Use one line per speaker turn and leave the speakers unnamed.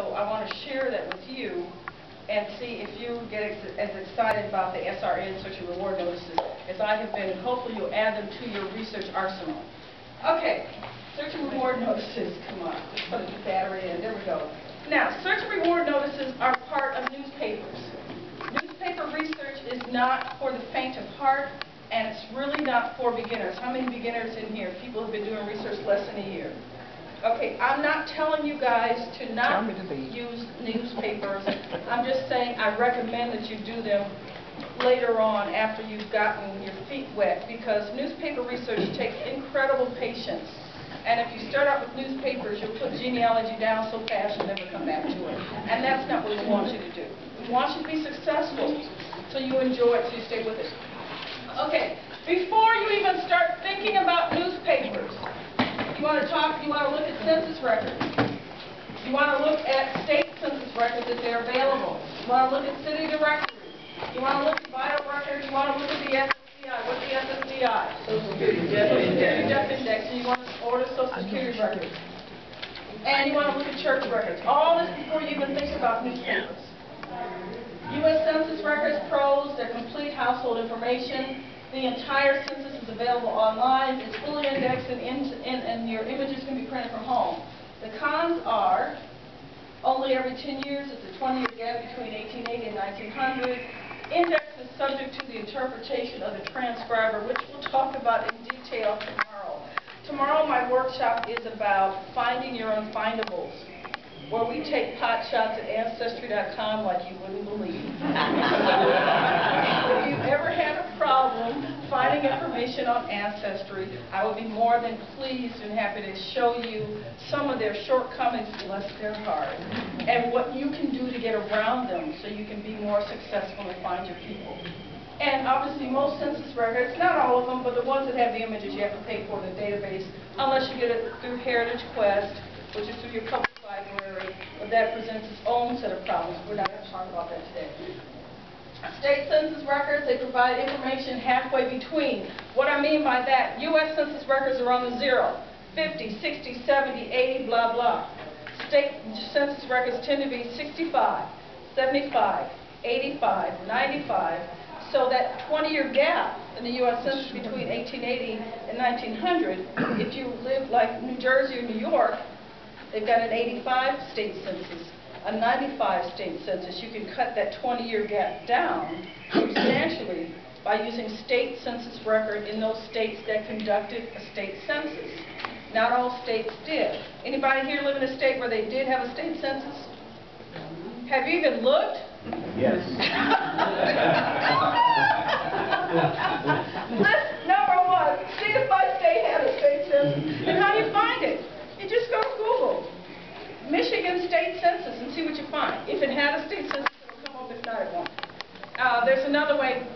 So I want to share that with you and see if you get as excited about the SRN, search and reward notices, as I have been. Hopefully you'll add them to your research arsenal. Okay, search and reward notices. Come on, let's put the battery in. There we go. Now, search and reward notices are part of newspapers. Newspaper research is not for the faint of heart, and it's really not for beginners. How many beginners in here? People have been doing research less than a year. Okay, I'm not telling you guys to not use newspapers. I'm just saying I recommend that you do them later on after you've gotten your feet wet, because newspaper research takes incredible patience. And if you start out with newspapers, you'll put genealogy down so fast you'll never come back to it. And that's not what we want you to do. We want you to be successful so you enjoy it, so you stay with it. Okay, before you even start thinking about newspapers, you want to look at census records. You want to look at state census records if they're available. You want to look at city directories. You want to look at vital records. You want to look at the SSDI. What's the SSDI? Social Security Death Index. And you want to order Social Security records. And you want to look at church records. All this before you even think about newspapers. U.S. Census records, pros, their complete household information. The entire census is available online. It's fully indexed, and your images can be printed from home. The cons are only every 10 years. It's a 20-year gap between 1880 and 1900. Index is subject to the interpretation of the transcriber, which we'll talk about in detail tomorrow. Tomorrow my workshop is about finding your unfindables, where we take pot shots at Ancestry.com like you wouldn't believe. If you've ever had a problem finding information on Ancestry, I would be more than pleased and happy to show you some of their shortcomings, bless their heart, and what you can do to get around them so you can be more successful and find your people. And obviously most census records, not all of them, but the ones that have the images you have to pay for in the database, unless you get it through Heritage Quest, which is through your public library, but that presents its own set of problems. We're not going to talk about that today. State census records, they provide information halfway between. What I mean by that, U.S. census records are on the 0, 50, 60, 70, 80, blah, blah. State census records tend to be 65, 75, 85, 95. So that 20-year gap in the U.S. Census between 1880 and 1900, if you live like New Jersey or New York, they've got an 85 state census, a 95 state census. You can cut that 20-year gap down substantially by using state census record in those states that conducted a state census. Not all states did. Anybody here live in a state where they did have a state census? Have you even looked?
Yes.
Number one, see if my state had a state census. And how do you find it? You just go to Google, Michigan State Census, and see what you find. If it had a state census, it will come up. If not, it won't. There's another way.